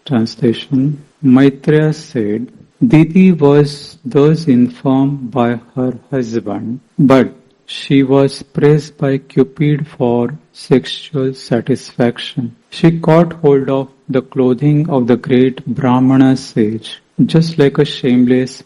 Translation. Maitreya said, Diti was thus informed by her husband, but she was pressed by Cupid for sexual satisfaction. She caught hold of the clothing of the great Brahmana sage, just like a shameless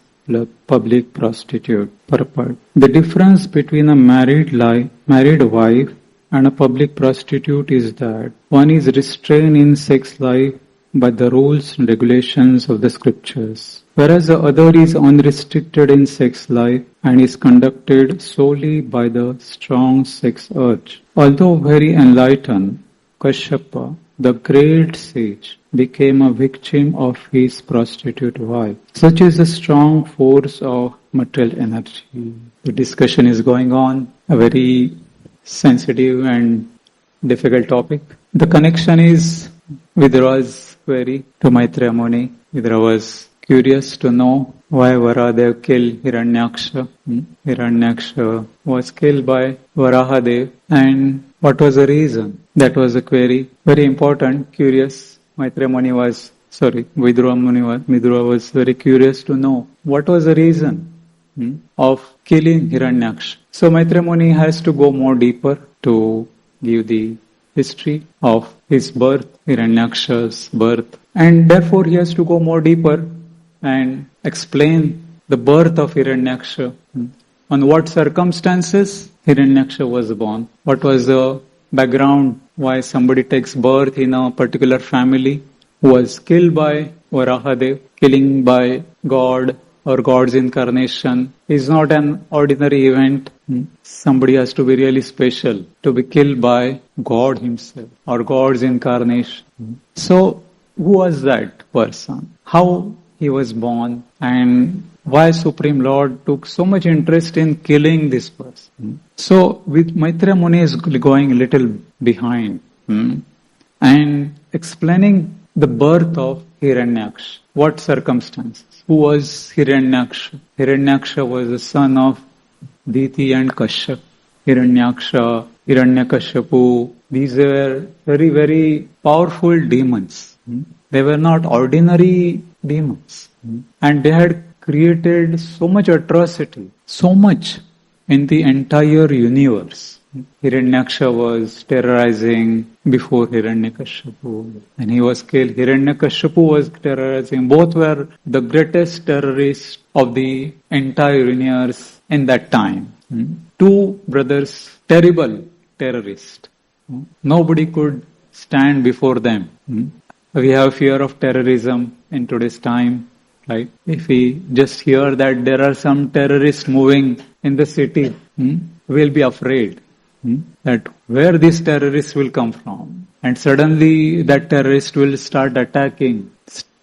public prostitute. Purport. The difference between a married wife and a public prostitute is that one is restrained in sex life by the rules and regulations of the scriptures, whereas the other is unrestricted in sex life and is conducted solely by the strong sex urge. Although very enlightened, Kashyapa, the great sage, became a victim of his prostitute wife. Such is the strong force of material energy. The discussion is going on, a very sensitive and difficult topic. The connection is Vidra's query to Maitreya Muni. Vidra was curious to know why Varahadev killed Hiranyaksha. Hiranyaksha was killed by Varahadev, and what was the reason? That was the query. Very important, curious. Vidra was very curious to know what was the reason of killing Hiranyaksha. So Maitreya Muni has to go more deeper to give the history of his birth, Hiranyaksha's birth, and therefore he has to go more deeper and explain the birth of Hiranyaksha. On what circumstances Hiranyaksha was born? What was the background why somebody takes birth in a particular family who was killed by Varahadev? Killing by God or God's incarnation is not an ordinary event. Somebody has to be really special to be killed by God himself or God's incarnation. So who was that person? How he was born, and why Supreme Lord took so much interest in killing this person? So with Maitreya Muni is going a little behind and explaining the birth of Hiranyaksha. What circumstances? Who was Hiranyaksha? Hiranyaksha was the son of Diti and Kashyap. Hiranyaksha, Hiranyakashipu, these were very, very powerful demons. They were not ordinary demons. And they had created so much atrocity, so much in the entire universe. Hiranyaksha was terrorizing before Hiranyakashipu, and he was killed. Hiranyakashipu was terrorizing. Both were the greatest terrorists of the entire universe in that time. Two brothers, terrible terrorists. Nobody could stand before them. We have fear of terrorism in today's time. Right? If we just hear that there are some terrorists moving in the city, we'll be afraid that where these terrorists will come from. And suddenly that terrorist will start attacking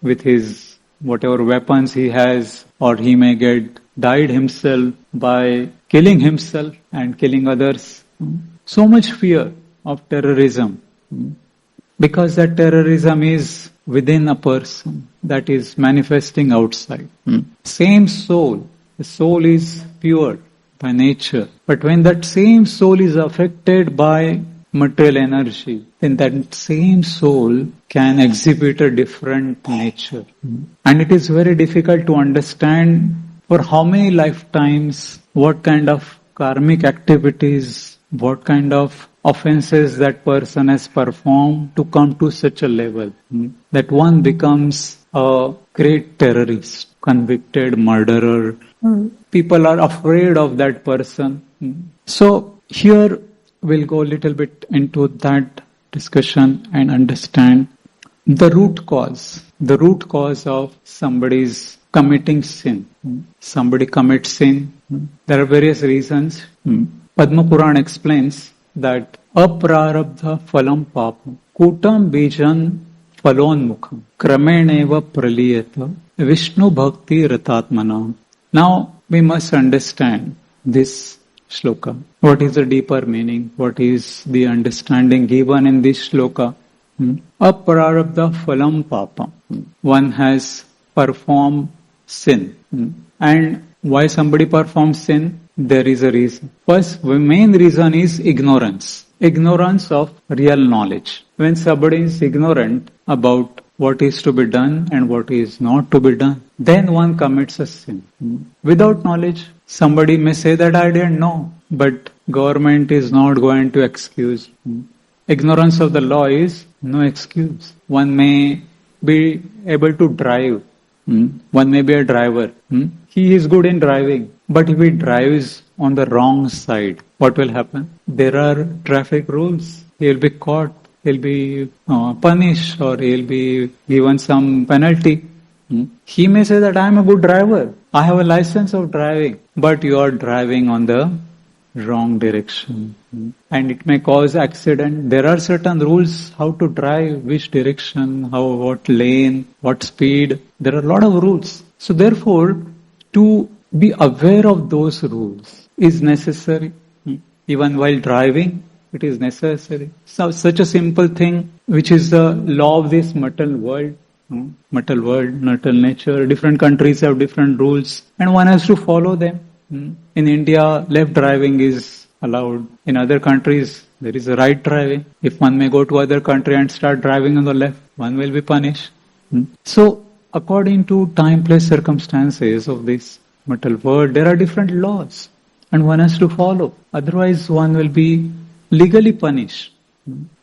with his whatever weapons he has, or he may get died himself by killing himself and killing others. So much fear of terrorism because that terrorism is within a person, that is manifesting outside. Same soul, the soul is pure by nature, but when that same soul is affected by material energy, then that same soul can exhibit a different nature. And it is very difficult to understand for how many lifetimes, what kind of karmic activities, what kind of offenses that person has performed to come to such a level that one becomes a great terrorist, convicted murderer. People are afraid of that person. So here we'll go a little bit into that discussion and understand the root cause of somebody's committing sin. Somebody commits sin. There are various reasons. Padma Puran explains that aprarabdha phalam papam kutam bijan phalonmukham krameneva praliyata Vishnu bhakti ratatmanam. Now we must understand this shloka. What is the deeper meaning? What is the understanding given in this shloka? Aprarabdha phalam papam. One has performed sin. And why somebody performs sin? There is a reason. First, the main reason is ignorance. Ignorance of real knowledge. When somebody is ignorant about what is to be done and what is not to be done, then one commits a sin. Without knowledge, somebody may say that I didn't know, but government is not going to excuse. Ignorance of the law is no excuse. One may be able to drive. One may be a driver. He is good in driving. But if he drives on the wrong side, what will happen? There are traffic rules. He will be caught. He'll be punished, or he'll be given some penalty. He may say that I am a good driver. I have a license of driving. But you are driving on the wrong direction. And it may cause accident. There are certain rules how to drive, which direction, what lane, what speed. There are a lot of rules. So therefore, to be aware of those rules is necessary. Even while driving, it is necessary. So such a simple thing, which is the law of this material world, material nature. Different countries have different rules, and one has to follow them. In India, left driving is allowed. In other countries, there is a right driving. If one may go to other country and start driving on the left, one will be punished. So, according to time, place, circumstances of this material world, there are different laws, and one has to follow. Otherwise, one will be legally punished.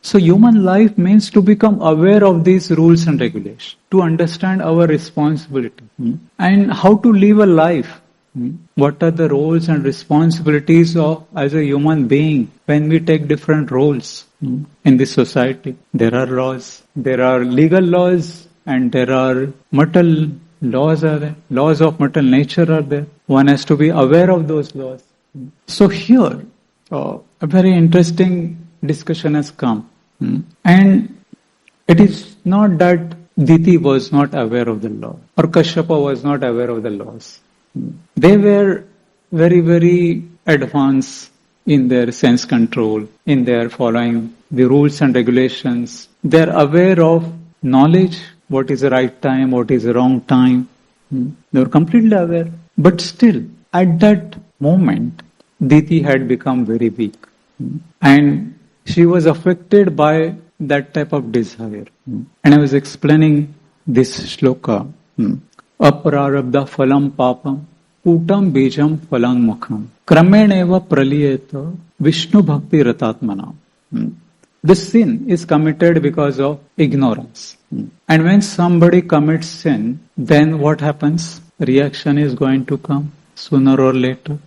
So, human life means to become aware of these rules and regulations, to understand our responsibility, and how to live a life. What are the roles and responsibilities of as a human being when we take different roles in this society? There are laws, there are legal laws, and there are mortal laws are there. Laws of mortal nature are there. One has to be aware of those laws. So here, a very interesting discussion has come. And it is not that Diti was not aware of the law, or Kashyapa was not aware of the laws. They were very, very advanced in their sense control, in their following the rules and regulations. They are aware of knowledge, what is the right time, what is the wrong time. They were completely aware. But still, at that moment, Diti had become very weak. And she was affected by that type of desire. And I was explaining this shloka. Aprarabdha phalam papam putam bijam phalang mukham krameneva praliyeta Vishnu bhakti ratatmanam. The sin is committed because of ignorance. And when somebody commits sin, then what happens? Reaction is going to come sooner or later.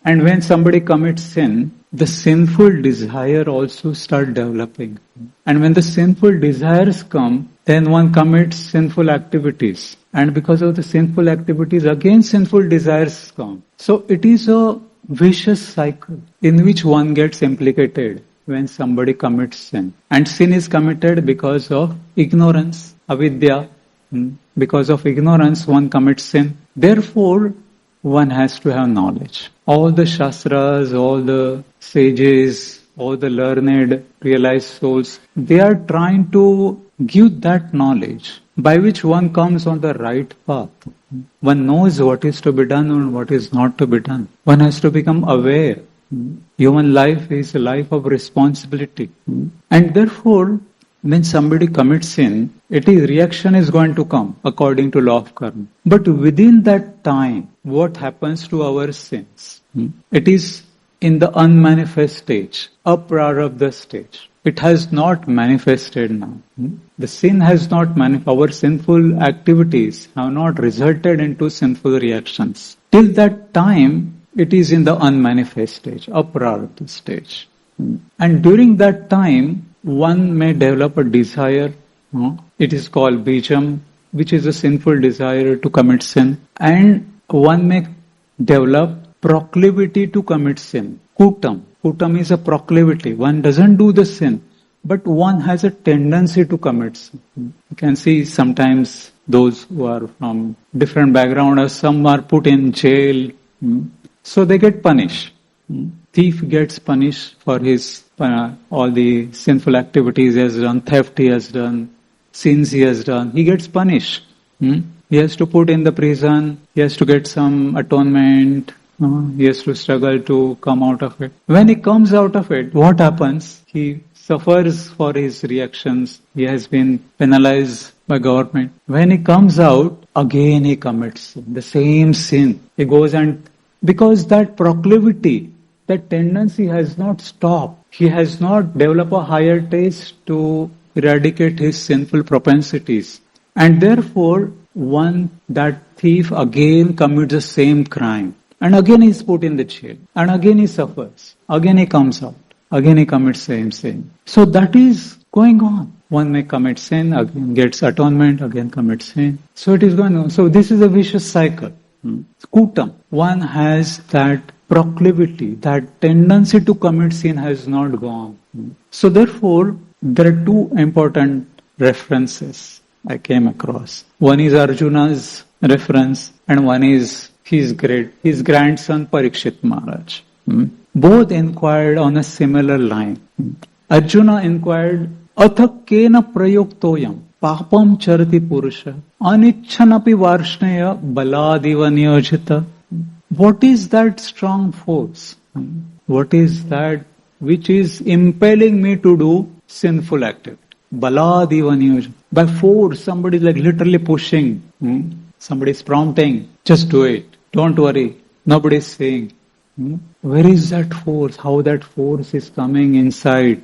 And when somebody commits sin, the sinful desire also start developing. And when the sinful desires come, then one commits sinful activities. And because of the sinful activities, again sinful desires come. So it is a vicious cycle in which one gets implicated when somebody commits sin. And sin is committed because of ignorance, avidya. Because of ignorance, one commits sin. Therefore, one has to have knowledge. All the shastras, all the sages, all the learned, realized souls, they are trying to give that knowledge by which one comes on the right path. One knows what is to be done and what is not to be done. One has to become aware. Human life is a life of responsibility. And therefore, when somebody commits sin, reaction is going to come according to law of karma. But within that time, what happens to our sins? It is in the unmanifest stage, aprarabdha stage. It has not manifested now. The sin has not our sinful activities have not resulted into sinful reactions. Till that time, it is in the unmanifest stage, aprarabdha stage. And during that time, one may develop a desire. It is called bijam, which is a sinful desire to commit sin. And one may develop proclivity to commit sin. Kutam. Kutam is a proclivity. One doesn't do the sin, but one has a tendency to commit sin. You can see sometimes those who are from different background, or some are put in jail. So they get punished. Thief gets punished for his all the sinful activities he has done, theft he has done, sins he has done. He gets punished. He has to put in the prison. He has to get some atonement. He has to struggle to come out of it. When he comes out of it, what happens? He suffers for his reactions. He has been penalized by government. When he comes out, again he commits sin, the same sin. He goes and, because that proclivity, that tendency has not stopped. He has not developed a higher taste to eradicate his sinful propensities. And therefore, that thief again commits the same crime. And again he is put in the jail. And again he suffers. Again he comes out. Again he commits same sin. So that is going on. One may commit sin, again gets atonement, again commits sin. So it is going on. So this is a vicious cycle. Kutam. One has that proclivity, that tendency to commit sin has not gone. So therefore, there are two important references I came across. One is Arjuna's reference and one is his grandson Parikshit Maharaj. Both inquired on a similar line. Arjuna inquired, Athak kena prayuktoyam papam charati purusha anichchanapi varshneya baladiva niyojita. What is that strong force? What is that which is impelling me to do sinful activity? Baladiva niyojita. By force, somebody is like literally pushing. Somebody is prompting, just do it. Don't worry. Nobody is saying. Where is that force? How that force is coming inside?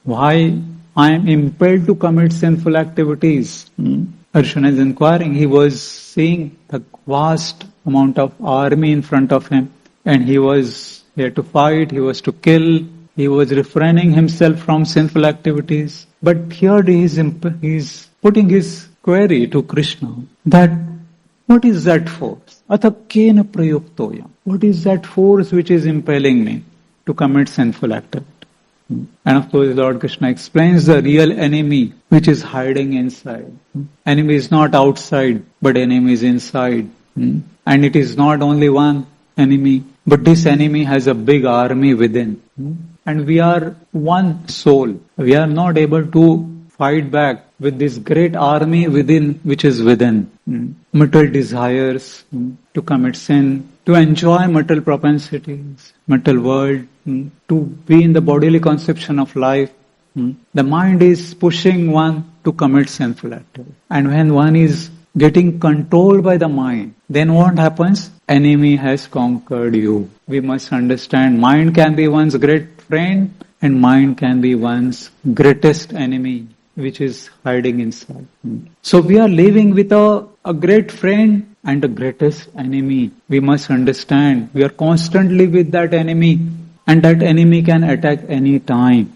Why I am impelled to commit sinful activities? Arjuna is inquiring. He was seeing the vast amount of army in front of him, and he had to fight, he was to kill, he was refraining himself from sinful activities. But here he is putting his query to Krishna that what is that force? Athakena prayuktoyam. What is that force which is impelling me to commit sinful activity? And of course, Lord Krishna explains the real enemy which is hiding inside. Enemy is not outside, but enemy is inside. And it is not only one enemy, but this enemy has a big army within. And we are one soul. We are not able to fight back with this great army within, which is within. Material desires, to commit sin, to enjoy material propensities, material world, to be in the bodily conception of life. The mind is pushing one to commit sinful activity. And when one is getting controlled by the mind, then what happens? Enemy has conquered you. We must understand mind can be one's great friend and mind can be one's greatest enemy, which is hiding inside. So we are living with a great friend and the greatest enemy. We must understand we are constantly with that enemy, and that enemy can attack any time.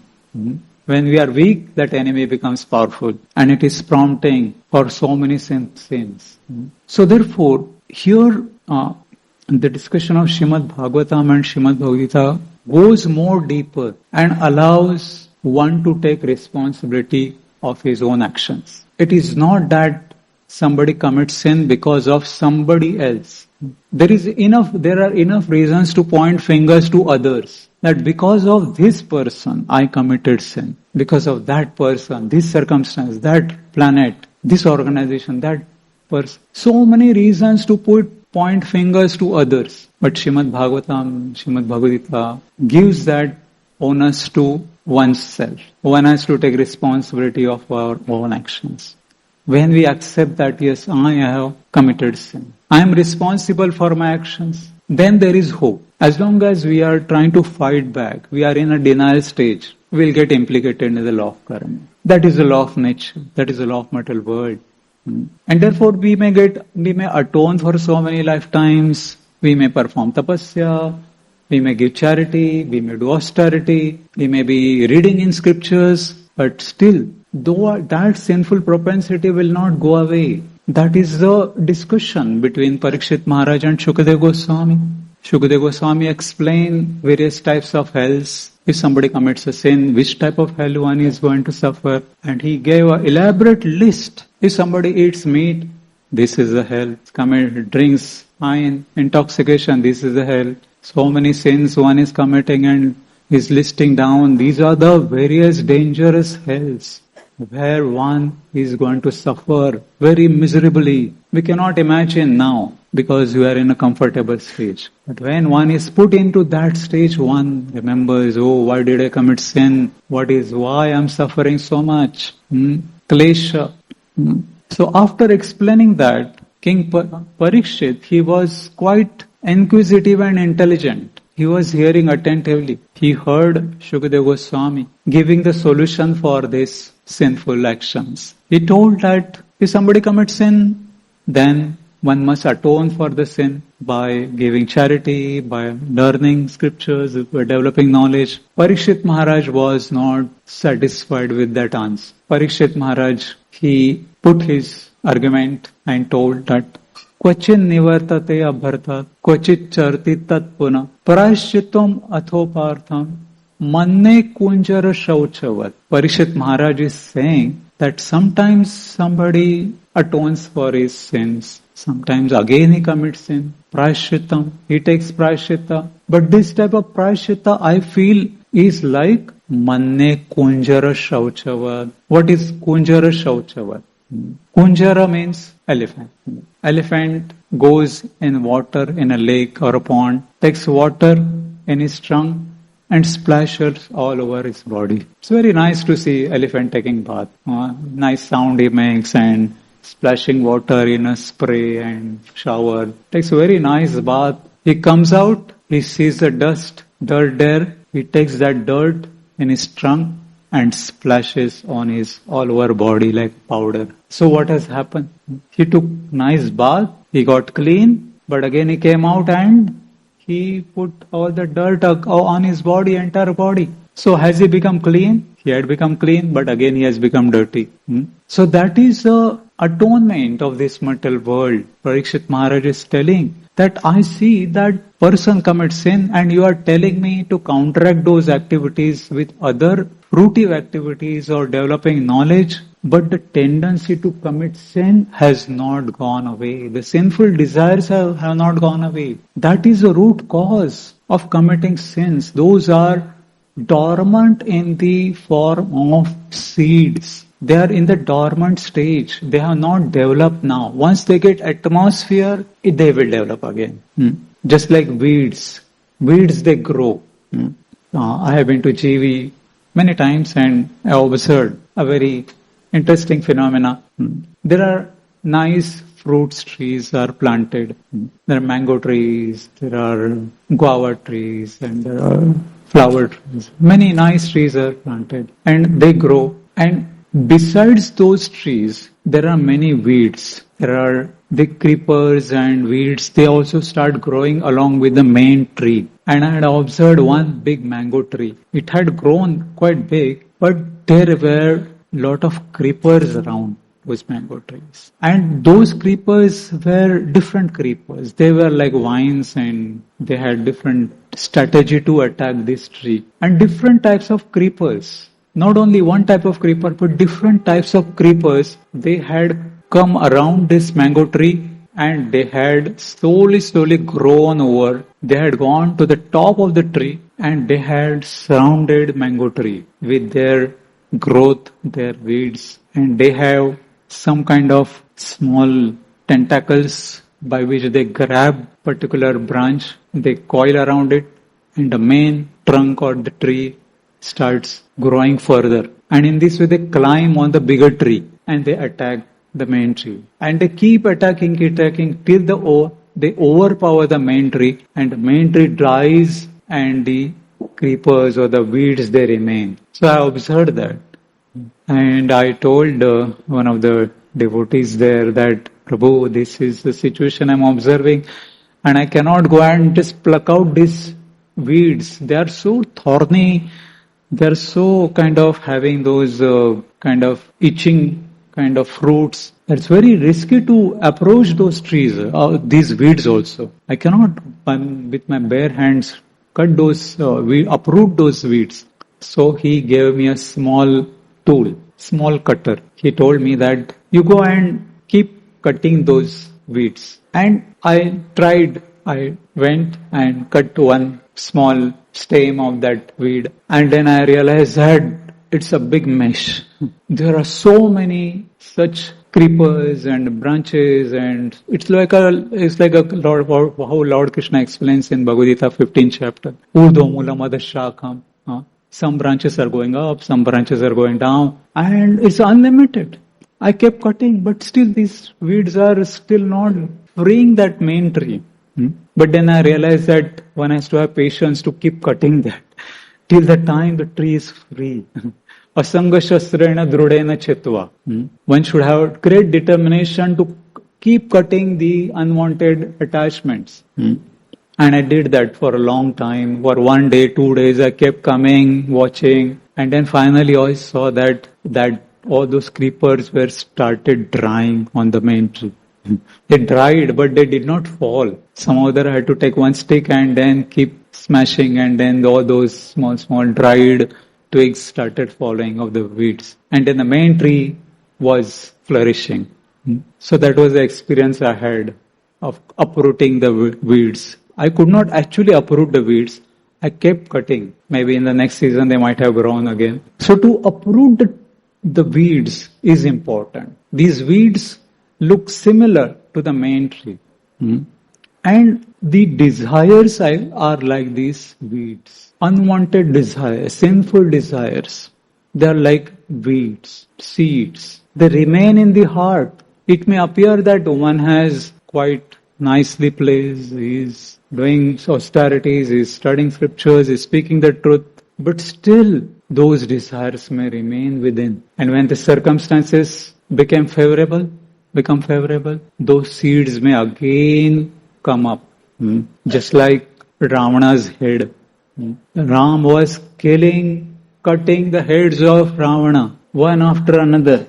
When we are weak, that enemy becomes powerful and it is prompting for so many sins. So therefore, here the discussion of Srimad Bhagavatam and Srimad Bhagavad Gita goes more deeper and allows one to take responsibility of his own actions. It is not that somebody commits sin because of somebody else. There are enough reasons to point fingers to others. That because of this person, I committed sin. Because of that person, this circumstance, that planet, this organization, that person. So many reasons to point fingers to others. But Srimad Bhagavatam, Srimad Bhagavad Gita gives that onus to oneself. One has to take responsibility of our own actions. When we accept that, yes, I have committed sin, I am responsible for my actions, then there is hope. As long as we are trying to fight back, we are in a denial stage, we will get implicated in the law of karma. That is the law of nature. That is the law of material world. And therefore we may atone for so many lifetimes, we may perform tapasya, we may give charity, we may do austerity, we may be reading in scriptures, but still, though that sinful propensity will not go away. That is the discussion between Parikshit Maharaj and Shukadeva Goswami. Shukadeva Goswami explained various types of hells. If somebody commits a sin, which type of hell one is going to suffer. And he gave an elaborate list. If somebody eats meat, this is the hell. Drinks wine, intoxication, this is the hell. So many sins one is committing and is listing down. These are the various dangerous hells where one is going to suffer very miserably. We cannot imagine now because we are in a comfortable stage. But when one is put into that stage, one remembers, oh, why did I commit sin? Why I am suffering so much? Klesha. So after explaining that, King Parikshit, he was quite inquisitive and intelligent. He was hearing attentively. He heard Shukadeva Goswami giving the solution for these sinful actions. He told that if somebody commits sin, then one must atone for the sin by giving charity, by learning scriptures, by developing knowledge. Parikshit Maharaj was not satisfied with that answer. Parikshit Maharaj, he put his argument and told that क्वचिन निवर्तते अभर्तात क्वचित चरति तत्पुनः प्रायश्चित्तम अथोपार्थम मन्ने kunjara shauchavat. Parikshit Maharaj is saying that sometimes somebody atones for his sins, sometimes again he commits sin. Prayashchitam, he takes prayashchita. But this type of prayashchita I feel is like manne kunjara shauchavat. What is kunjara shauchavat? Kunjara means elephant. Elephant goes in water in a lake or a pond, takes water in his trunk and splashes all over his body. It's very nice to see elephant taking bath. Nice sound he makes and splashing water in a spray and shower. Takes a very nice bath. He comes out, he sees the dirt there. He takes that dirt in his trunk and splashes on his all over body like powder. So what has happened? He took nice bath, he got clean, but again he came out and he put all the dirt on his body, entire body. So has he become clean? He had become clean, but again he has become dirty. So that is the atonement of this material world. Parikshit Maharaj is telling that I see that person commits sin and you are telling me to counteract those activities with other fruitive activities or developing knowledge, but the tendency to commit sin has not gone away. The sinful desires have not gone away. That is the root cause of committing sins. Those are dormant in the form of seeds. They are in the dormant stage. They have not developed now. Once they get atmosphere, they will develop again. Just like weeds. Weeds, they grow. I have been to GV many times and I observed a very interesting phenomena. There are nice fruits trees are planted. There are mango trees, there are guava trees, and there are flower trees. Many nice trees are planted and they grow. And besides those trees, there are many weeds. There are big creepers and weeds. They also start growing along with the main tree. And I had observed one big mango tree. It had grown quite big, but there were a lot of creepers around those mango trees. And those creepers were different creepers. They were like vines and they had different strategy to attack this tree. And different types of creepers. Not only one type of creeper, but different types of creepers, they had come around this mango tree and they had slowly grown over. They had gone to the top of the tree and they had surrounded mango tree with their growth, their weeds, and they have some kind of small tentacles by which they grab particular branch, they coil around it, and the main trunk or the tree starts growing further. And in this way they climb on the bigger tree and they attack the main tree. And they keep attacking till they overpower the main tree and the main tree dies and the creepers or the weeds, they remain. So I observed that. And I told one of the devotees there that, Prabhu, this is the situation I'm observing and I cannot go and just pluck out these weeds. They are so thorny. They are so kind of having those kind of itching kind of fruits. It's very risky to approach those trees, these weeds also. I cannot, with my bare hands, cut those, uproot those weeds. So he gave me a small tool, small cutter. He told me that you go and keep cutting those weeds. And I tried. I went and cut one small stem of that weed. And then I realized that it's a big mesh. There are so many such creepers and branches, and it's like how Lord Krishna explains in Bhagavad Gita 15th chapter. Urdhva moolam adashakam. Some branches are going up, some branches are going down, and it's unlimited. I kept cutting, but still these weeds are still not freeing that main tree. But then I realized that one has to have patience to keep cutting that till the time the tree is free. Asanga shastrena drudena chetva. One should have great determination to keep cutting the unwanted attachments. And I did that for a long time. For 1 day, 2 days, I kept coming, watching. And then finally I saw that all those creepers were started drying on the main tree. They dried, but they did not fall. Somehow I had to take one stick and then keep smashing, and then all those small dried twigs started falling of the weeds. And then the main tree was flourishing. So that was the experience I had of uprooting the weeds. I could not actually uproot the weeds. I kept cutting. Maybe in the next season they might have grown again. So to uproot the weeds is important. These weeds look similar to the main tree. And the desires are like these weeds. Unwanted desires, sinful desires. They are like weeds, seeds. They remain in the heart. It may appear that one has quite nicely placed, he is doing austerities, he is studying scriptures, he is speaking the truth, but still those desires may remain within. And when the circumstances become favorable, those seeds may again come up. Just like Ravana's head. Ram was cutting the heads of Ravana, one after another.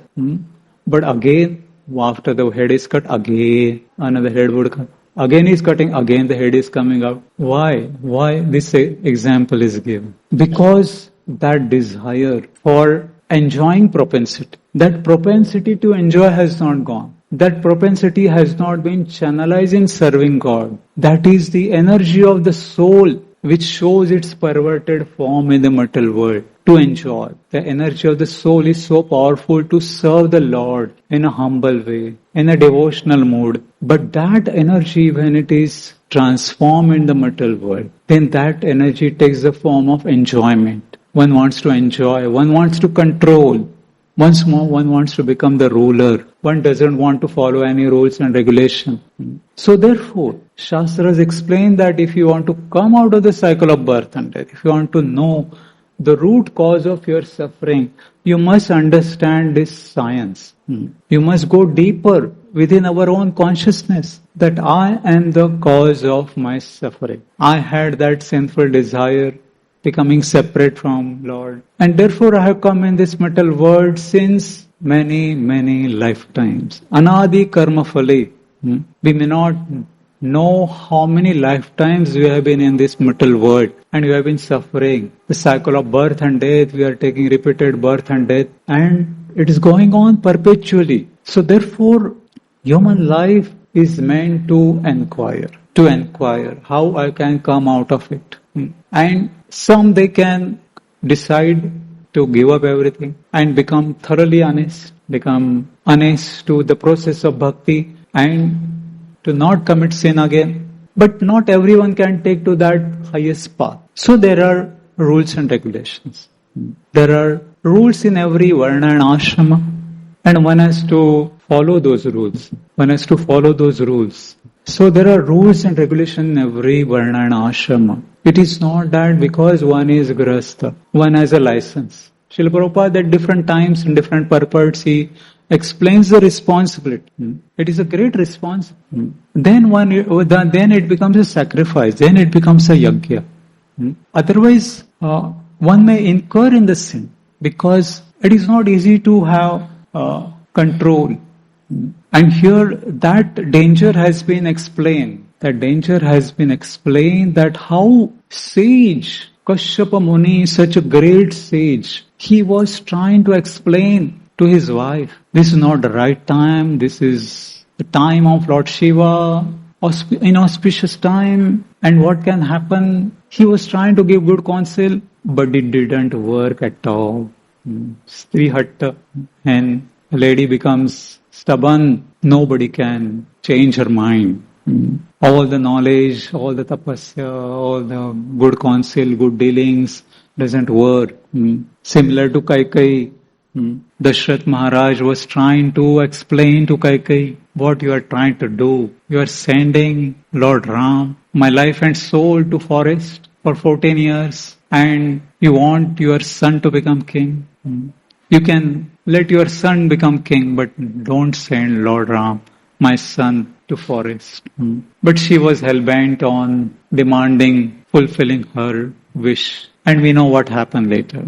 But again, after the head is cut, again another head would come. Again he's cutting, again the head is coming out. Why? Why this example is given? Because that desire for enjoying propensity, that propensity to enjoy has not gone. That propensity has not been channelized in serving God. That is the energy of the soul which shows its perverted form in the material world. To enjoy. The energy of the soul is so powerful to serve the Lord in a humble way, in a devotional mood. But that energy, when it is transformed in the material world, then that energy takes the form of enjoyment. One wants to enjoy, one wants to control. Once more, one wants to become the ruler. One doesn't want to follow any rules and regulations. So therefore, Shastras explain that if you want to come out of the cycle of birth and death, if you want to know the root cause of your suffering, you must understand this science. You must go deeper within our own consciousness that I am the cause of my suffering. I had that sinful desire, becoming separate from Lord. And therefore I have come in this material world since many lifetimes. Anadi karma phale. We may not know how many lifetimes we have been in this material world and we have been suffering. The cycle of birth and death, we are taking repeated birth and death, and it is going on perpetually. So therefore, human life is meant to inquire how I can come out of it. And some they can decide to give up everything and become thoroughly honest, to the process of bhakti and to not commit sin again. But not everyone can take to that highest path. So there are rules and regulations. There are rules in every varna and ashrama, and one has to follow those rules. So there are rules and regulations in every varna and ashrama. It is not that because one is grahastha, one has a license. Srila Prabhupada at different times in different purports, he explains the responsibility. It is a great responsibility. Then it becomes a sacrifice. Then it becomes a yajna. Otherwise, one may incur in the sin because it is not easy to have control. And here that danger has been explained. That how sage, Kashyapa Muni, such a great sage, he was trying to explain to his wife, this is not the right time, this is the time of Lord Shiva, inauspicious time, and what can happen? He was trying to give good counsel, but it didn't work at all. Stri hatta, and a lady becomes stubborn, nobody can change her mind. All the knowledge, all the tapasya, all the good counsel, good dealings doesn't work. Similar to Kaikai, Dashrath Maharaj was trying to explain to Kaikeyi what you are trying to do. You are sending Lord Ram, my life and soul, to forest for 14 years and you want your son to become king. You can let your son become king, but don't send Lord Ram, my son, to forest. But she was hell-bent on demanding, fulfilling her wish. And we know what happened later.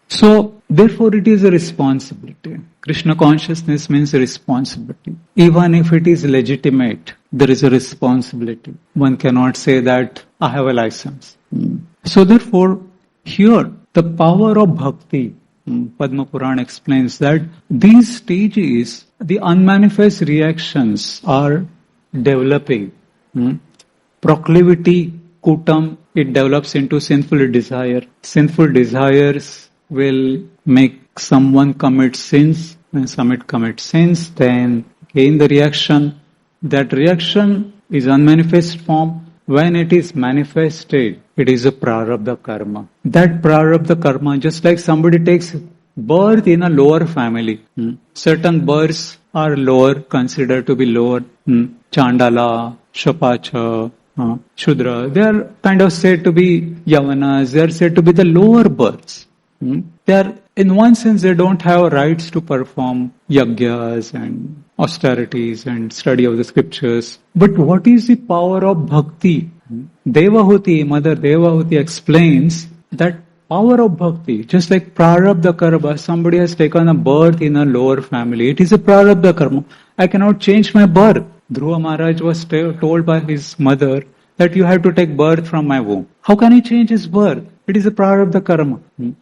So, therefore it is a responsibility. Krishna consciousness means responsibility. Even if it is legitimate, there is a responsibility. One cannot say that I have a license. So therefore, here the power of bhakti, Padma Purana explains that these stages, the unmanifest reactions are developing. Proclivity, kutam, it develops into sinful desire. Sinful desires will make someone commit sins. When someone commits sins, then again the reaction. That reaction is unmanifest form. When it is manifested, it is a prarabdha karma. That prarabdha karma, just like somebody takes birth in a lower family. Certain births are lower, considered to be lower. Chandala, Shapacha, Shudra. They are kind of said to be Yavanas. They are said to be the lower births. They are, in one sense, they don't have rights to perform yagyas and austerities and study of the scriptures. But what is the power of bhakti? Devahuti, Mother Devahuti explains that power of bhakti, just like prarabdha karma, somebody has taken a birth in a lower family. It is a prarabdha karma. I cannot change my birth. Dhruva Maharaj was told by his mother that you have to take birth from my womb. How can he change his birth? It is a prarabdha karma.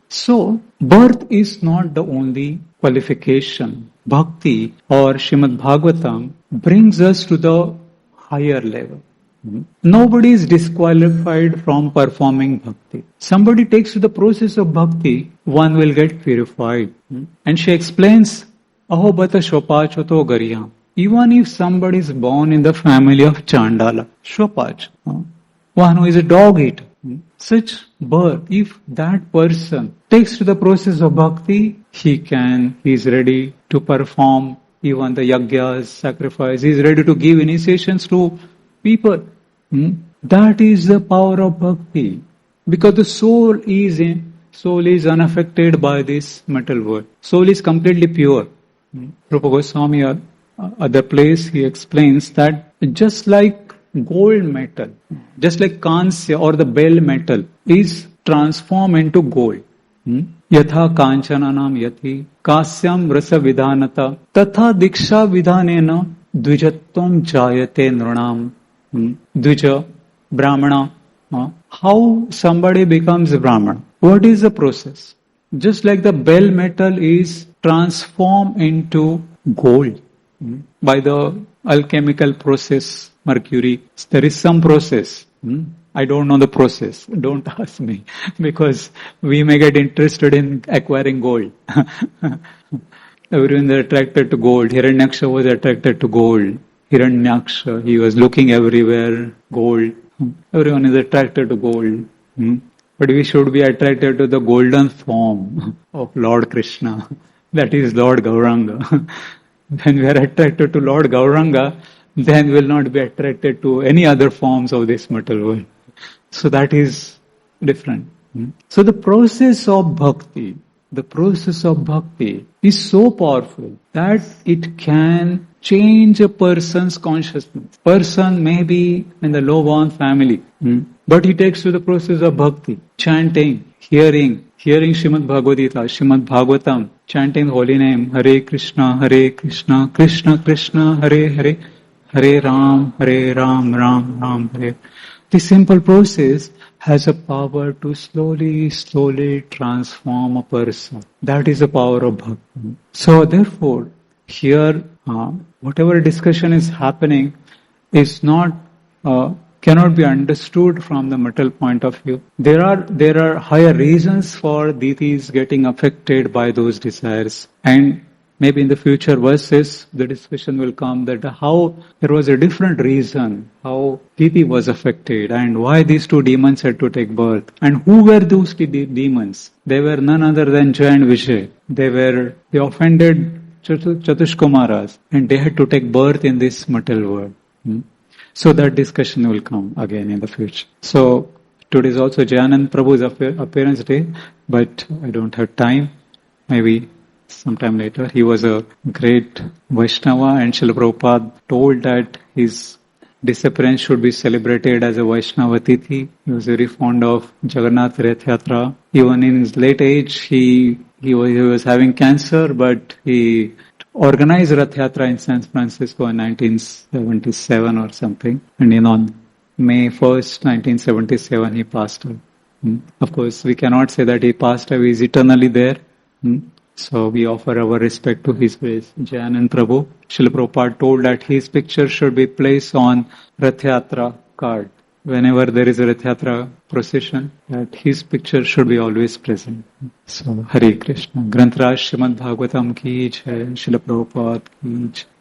So, birth is not the only qualification. Bhakti or Srimad Bhagavatam brings us to the higher level. Nobody is disqualified from performing bhakti. Somebody takes to the process of bhakti, one will get purified. And she explains, Aho bata shopachato gariyam. Even if somebody is born in the family of Chandala, Shopach, one who is a dog eater, such birth, if that person takes to the process of bhakti, he is ready to perform even the yagyas, sacrifice, he is ready to give initiations to people. That is the power of bhakti. Because the soul is unaffected by this material world. Soul is completely pure. Rupa Goswami, other place, he explains that just like gold metal, just like kansya or the bell metal is transformed into gold. Yatha kanchananam yati kasyam rasa vidhanata tatha diksha vidhanena dvijatvam jayate nranam. Dvija, Brahmana. How somebody becomes a Brahmana? What is the process? Just like the bell metal is transformed into gold by the alchemical process, mercury. There is some process. I don't know the process. Don't ask me, because we may get interested in acquiring gold. Everyone is attracted to gold. Hiranyaksha was attracted to gold. Hiranyaksha, he was looking everywhere, gold. Everyone is attracted to gold. But we should be attracted to the golden form of Lord Krishna. That is Lord Gauranga. When we are attracted to Lord Gauranga, then we will not be attracted to any other forms of this material world. So that is different. So the process of bhakti is so powerful that it can change a person's consciousness. Person may be in the low-born family, but he takes to the process of bhakti, chanting, hearing Srimad Bhagavatam, chanting the holy name, Hare Krishna, Krishna Krishna, Hare Hare, Hare Ram, Ram Ram, Hare. This simple process has a power to slowly transform a person. That is the power of bhakti. So therefore, here, whatever discussion is happening is not, cannot be understood from the material point of view. There are higher reasons for deities getting affected by those desires. And maybe in the future verses, the discussion will come that how there was a different reason, how Titi was affected and why these two demons had to take birth. And who were those demons? They were none other than Jay and Vijay. They offended Chatushkumaras and they had to take birth in this material world. So that discussion will come again in the future. So today is also Jayanand Prabhu's appearance day, but I don't have time. Maybe sometime later. He was a great Vaishnava and Srila Prabhupada told that his disappearance should be celebrated as a Vaishnava Tithi. He was very fond of Jagannath Rath Yatra. Even in his late age, he was having cancer, but he organized Rath Yatra in San Francisco in 1977 or something. And on May 1st, 1977, he passed away. Of course, we cannot say that he passed away. He is eternally there. So we offer our respect to his grace. Jayanand Prabhu, Srila Prabhupada told that his picture should be placed on Rath Yatra card. Whenever there is a Rath Yatra procession, that his picture should be always present. So, Hare Krishna. Granth Raj Srimad Bhagavatam ki jai, Srila Prabhupada ki jai.